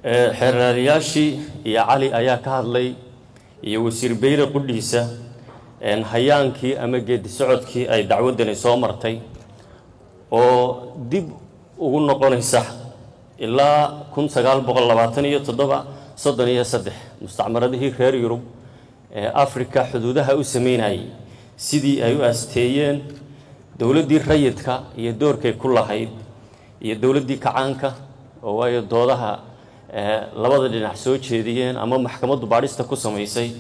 xeeraryaashii iyo cali ayaa ka hadlay iyo wasiir Beyre qudhiisa hayaankii ama geedi socodkii ay dacwadani soo martay oo dib ugu noqonaysa ilaa 1927 mustacmaradihii reer Yurub ee Afrika xuduudaha u sameynayay sidii ay u asteeyeen dawladdii rayidka iyo doorkay ku lahayd iyo dawladdii kacaanka oo way doodaha labada dhinac soo jeediyeen ama maxkamaddu baadhista ku sameysay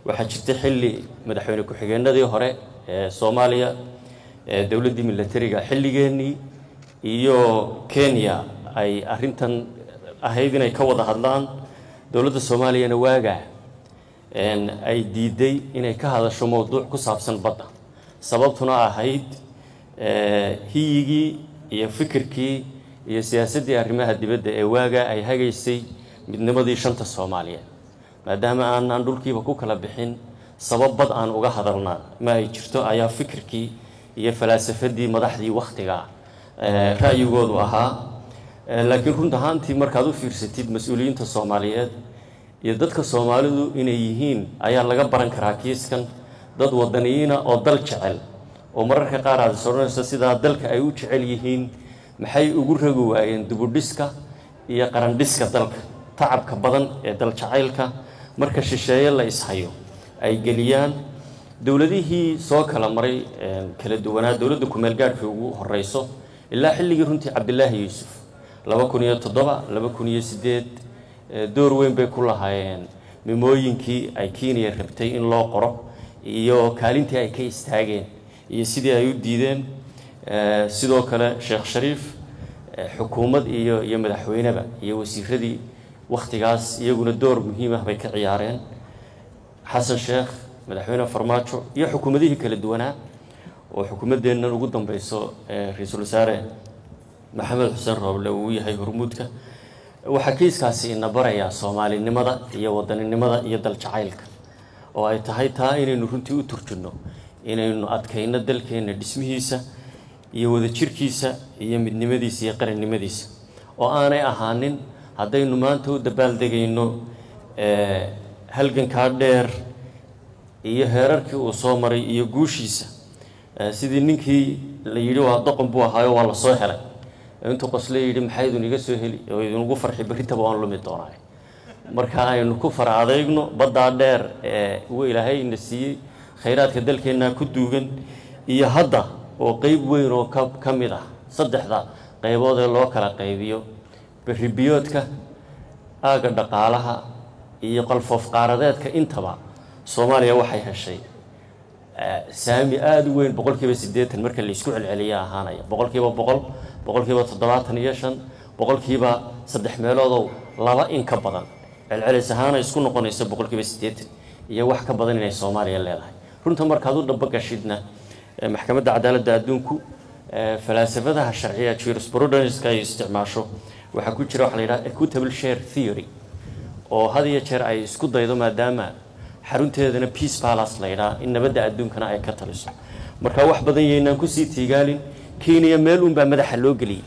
waxa jirtay xilli madaxweyne ku-xigeenadii hore ee Soomaaliya dawladdii militariga xilligeennii iyo Kenya ay arintan ahayd inay ka wada hadlaan dawladda Soomaaliyana waaga ay diiday inay ka hadasho mowduuc ku saabsan badda sababtuna ahayd hiyigii iyo fikirkii iyo siyaasadii arrimaha dibadda ee waaga ay hagaysay midnimadii shanta Soomaaliyeed maadaama aan dhulkiiba ku kala bixin sabab bad aan uga hadalnaa ma ay jirto ayaa fikirkii iyo falaasafadii madaxdii waqtiga raayigoodu ahaa laakiin runta ahaantii markaad u fiirsatid mas'uuliyiinta Soomaaliyeed iyo dadka Soomaalidu inay yihiin ayaa laga baran karaa kiiskan dad wadaniyiin oo dal jecel oo mararka qaar aad soonayso sida dalka ay u jecel yihiin maxay ugu ragi waayeen dibudhiska iyo qarandhiska dalka tacabka badan ee dal jacaylka marka shisheeye la ishayo ay geliyaan dawladihii soo kala maray kala duwanaa dawladda ku meel gaarkii ugu horeyso ilaa xilligii runtii Cabdullaahi Yuusuf 2007 2008 door weyn bay ku lahaayeen mimooyinkii ay Kenya rabtay in loo qoro iyo kaalintii ay ka istaageen iyo sidii ay u diideen sidoo kale Sheekh Shariif xukuumad iyo madaxweyneba iyo wasiiradii waqtigaas iyaguna door muhiim ah bay ka ciyaareen Xasan Sheekh madaxweyne Farmaajo iyo xukuumadihii kala duwanaa oo xukuumadeena ugu dambayso ra'iisul wasaare Maxamed Xuseen Roble uu yahay hormuudka waxa kiiskaasi ina baraya Soomaalinimada iyo wadaninimada iyo dal jacaylka oo ay tahay taa inaynu runtii u turjino inaynu adkayno dalkeena dhismihiisa iyo wada jirkiisa iyo midnimadiisa iyo qarannimadiisa oo aanay ahaanin haddaynu maanta u dabaaldegayno halganka dheer iyo heerarkii uu soo maray iyo guushiisa sidii ninkii la yiri waa doqon buu ahaayo waa la soo helay intuu qoslay yiri maxay idin iga soo heli oo idin ugu farxi barritaba aan lumi doonaa marka aynu ku faraadayno badda dheer uu Ilaahay ina siiyay khayraadka dalkeena ku duugan iyo hadda oo qayb weyn oo ka mid ah saddexda qaybood ee loo kala qaybiyo baribiyoodka aaga dhaqaalaha iyo qalfoof qaaradeedka intaba Soomaaliya waxay heshay saami aad u weyn 80% marka la isku celceliyo ahaanaya 100% 75% 3 meelood laba in ka badan celcelis ahaan isku noqonaysa 80% iyo wax ka badan inay Soomaaliya leedahay runta markaad u dhab gashidna maxkamadda cadaaladda adduunku falaasafadaha sharciga jurisprudence ay isticmaasho waxa ku jira wax la yiraahdo equitable share theory oo hadiya jeer ay isku daydo maadaama xarunteedana peace palace la yiraahdo in nabadda adduunkana ay ka taliso marka wax badan yeynaan ku sii tiigaalin Kenya meel uun baa madaxa loo galiyay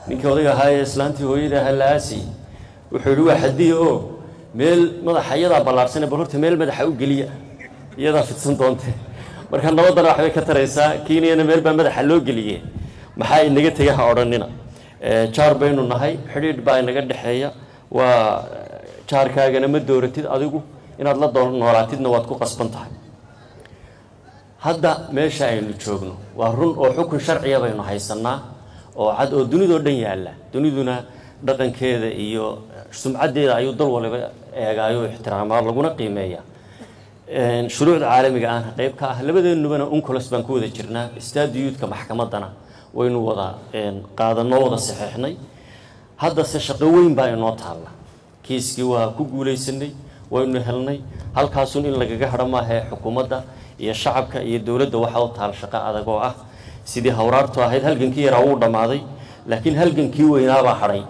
ninka odayga ahaa islaantii hooyada halaasi wuxuu yiri waxa hadii oo meel madaxayada balaarsan bal horta meel madaxa u galiya iyada fidsan doonte marka nabadana waxay ka taraysaa Kenya meel baa madaxa loo galiyay maxay inaga tagay oranina jaar baynu nahay xiriir baa inaga dhaxeeya waa jaarkaagana ma dooratid adigu inaad la noolaatidna waad ku qasban tahay hadda meesha aynu joogno waa run oo xukun sharci ah baynu haysanaa oo cad oo dunida dhan yaala duniduna dhaqankeeda iyo sumcadeeda ayuu dal waliba eegaayo ixtiraamaa laguna qiimeeyaa shuruucda caalamiga ah qayb ka ah labadeenubana unkulas baan ku wada jirnaa istaadiyuudka maxkamadana waynu wada qaadano wada saxiixnay hadda se shaqo weyn baa inoo taala kiiskii waa ku guuleysanay waynu helnay halkaasun in lagaga hadhamaahay xukuumadda iyo shacabka iyo dawladda waxa uu taal shaqo adag oo ah sidii hawraartu ahayd halgankii yaraa uu dhamaaday laakiin halgankii weynaaba haray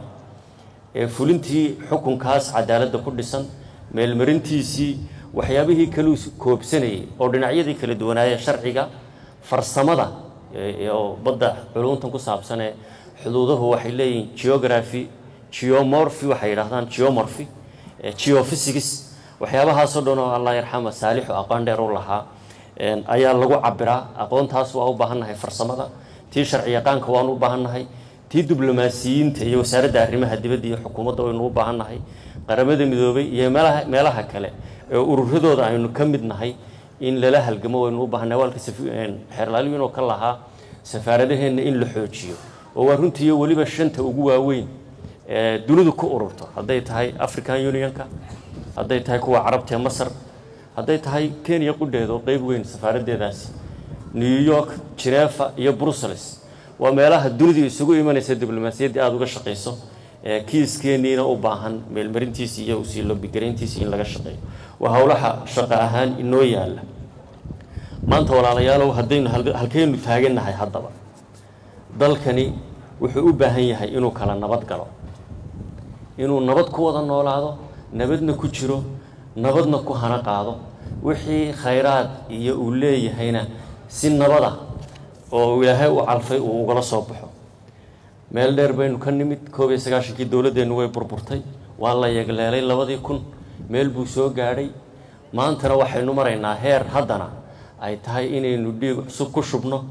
fulintii xukunkaas cadaaladda ku dhisan meel marintiisii waxyaabihii kala koobsanay oo dhinacyadii kala duwanaaye sharciga farsamada iyo badda culuntan ku saabsan xuduuduhu waxay leeyihiin geography geomorphy waxay yiraahdaan geomorphy geophysics waxyaabahaasoo dhan oo Allah yarxama saalixu aqoon dheer u lahaa ayaa lagu cabiraa aqoontaas waa u baahannahay farsamada tii sharci yaqaanka waan u baahannahay tii diblomaasiyiinta iyo wasaaradda arrimaha dibadda iyo xukuumadda waynu u baahannahay qaramada midoobay iyo meelaha kale ee ururadooda aynu ka mid nahay in lala halgamo waynu u baahannahay walka xeerlaaliin oo ka lahaa safaaradaheena in la xoojiyo oo waa runtii waliba shanta ugu waaweyn ee dunidu ku ururto haday tahay African Unionka haday tahay kuwa Carabta ee Masar haday tahay Kenya qudheedo qayb weyn safaaradeedaas New York Geneva iyo Brussels waa meelaha dunidu isugu imanaysa diblomaasiyadda aad uga shaqeyso kiiskeeniina u baahan meelmarintiisa iyo si loo bigareyntiisa in laga shaqeeyo waa hawlaha shaqo ahaan inoo yaala maanta walaalayaal hadaynu halkeenu taaganahay haddaba dalkani wuxuu u baahan yahay inuu kala nabad galo inuu nabad ku wada noolaado nabadna ku jiro nabadna ku hana qaado wixii khayraad iyo uu leeyahayna si nabada oo Ilaahay u calfay uu uga soo baxo meel dheer baynu ka nimid 19 dawladeenu way burburtay waa la yagleelay 2000 meel buu soo gaadhay maantana waxaynu maraynaa heer haddana ay tahay inaynu dhiig cusub ku shubno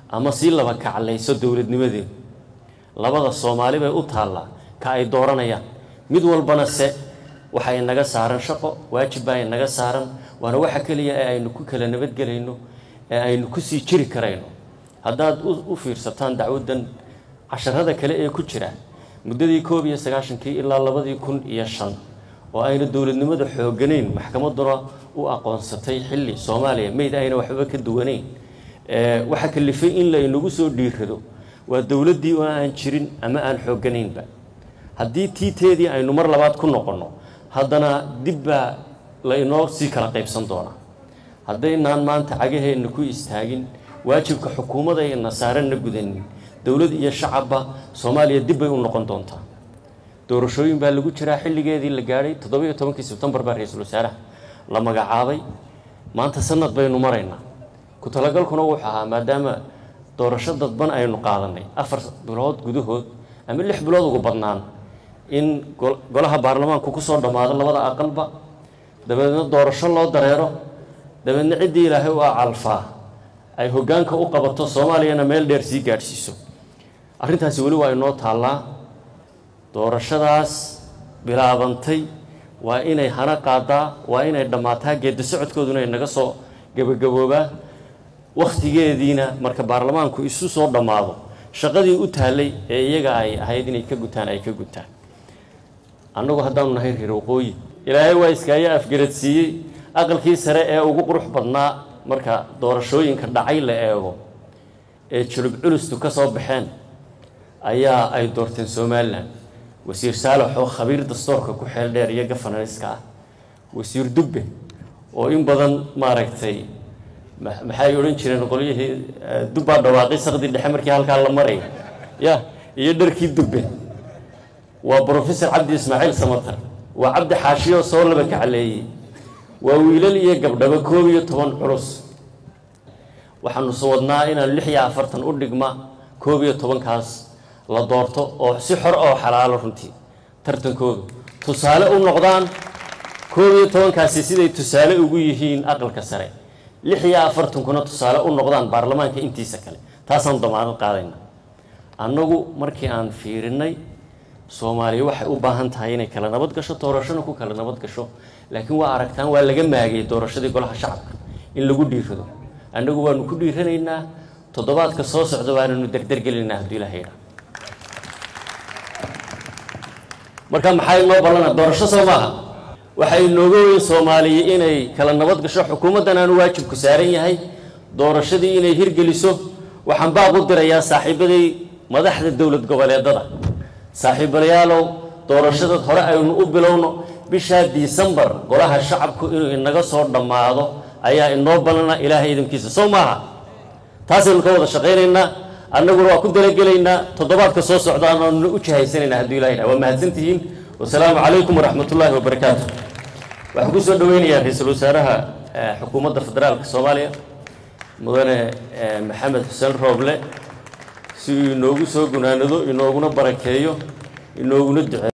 ama si laba kaclayso dawladnimadeena labada Soomaali bay u taala ka ay dooranayaan mid walbana se waxay naga saaran shaqo waajib ay naga saaran waana waxa kaliya ee aynu ku kala nabad galayno ee aynu ku sii jiri karayno haddaad u fiirsataan dacwadan casharada kale ee ku jira muddadii 19 ilaa 2005 oo ayna dawladnimada xooganayn maxkamaduna u aqoonsatay xilli Soomaaliya meed ayna waxba ka duwanayn waxa kalifay in la inagu soo dhiirado waa dawladii oo aan jirin ama aan xooganaynba haddii tiiteedii aynu mar labaad ku noqono haddana dibba la inoo sii kala qaybsan doona haddaynaan maanta cagaheena ku istaagin waajibka xukuumadda ee nasaaranna gudanin dawlad iyo shacabba Soomaaliya dib bay u noqon doontaa doorashooyin baa lagu jiraa xilligeedii la gaaray 17 September baa ra'iisul wasaaraha la magacaabay maanta sanad baynu maraynaa ku talagalkuna wuxuu ahaa maadaama doorasho dadban aynu qaadanay 4 bilood gudahood ama 6 bilood ugu badnaan in golaha baarlamaanku ku soo dhamaado labada aqalba dabadeedna doorasho loo dareero dabadeedna cidii Ilaahay u calfaa ay hoggaanka u qabato Soomaaliyana meel dheer sii gaarsiiso arrintaasi wali waa inoo taalaa doorashadaas bilaabantay waa inay hana qaadaa waa inay dhamaataa geed socodkooduna naga soo gabagaboobaa waqtigeediina marka baarlamaanku isu soo dhamaado shaqadii u taalay ee iyaga ay ahayd inay ka gutaan ay ka gutaan annagu haddaanu nahay reer waqooyi Ilaahay waa iskaaga afgaradsiiyay aqalkii sare ee ugu qurux badnaa marka doorashooyinka dhacay la eego ee julub culustu ka soo baxeen ayaa ay doorteen Soomaaliland wasiir Saalax oo khabiir dastuurka ku xeel dheer iyo gafanariska ah wasiir Dubbe oo in badan maaragtay maxay oran jireen qoliyihii Dubba dhawaaqay saqdi dhexe markii halka la maray iyo dharkii Dubbe waa professor Cabdi Ismaaciil Samatar waa Cabdi Xaashiyo soo laba ka caleeyay waa wiilal iyo gabdhaba 12 culus waxaanu soo wadnaa inaan 46 u dhigma 12 kaas la doorto oo si xor oo xalaal runtii tartankoodu tusaale u noqdaan 12 kaasi siday tusaale ugu yihiin aqalka sare 46 kuna tusaale u noqdaan baarlamaanka intiisa kale taasaan damaanad qaadayna annagu markii aan fiirinay Soomaaliya waxay u baahan tahay inay kala nabad gasho doorashada ku kala nabad gasho laakiin waa aragtaan waa laga maagay doorashadii golaha shacabka in lagu dhiirado annagu waanu ku dhiiranaynaa toddobaadka soo socda waanu degdeg gelinaynaa hadii la hayra marka maxay noo balana doorasho Soomaaliya waxay nooga weyn Soomaaliya inay kala nabad gasho xukuumaddan aanu waajib ku saaran yahay doorashadii inay hirgeliso waxaan baaq u dirayaa saaxiibadii madaxda dawlad goboleedada saaxiibayaalow doorashada hore aynu u bilowno bisha December golaha shacabku inuu inaga soo dhamaado ayaa inoo balana Ilaahay idinkiisa Soomaaliya taasaynu ka wada shaqeynayna annaguna waa ku dalagelaynaa toddobaadka soo socda aanu u jahaysanayna hadii Ilaahay waa mahadsantihiin wassalaamu calaykum waraxmatullaahi wabarakaatuh waxaan ku soo dhaweynayaa ra'iisul wasaaraha xukuumadda federaalka Soomaaliya mudane Maxamed Xuseen Rooble si inoogu soo gunaanado inooguna barakeeyo inooguna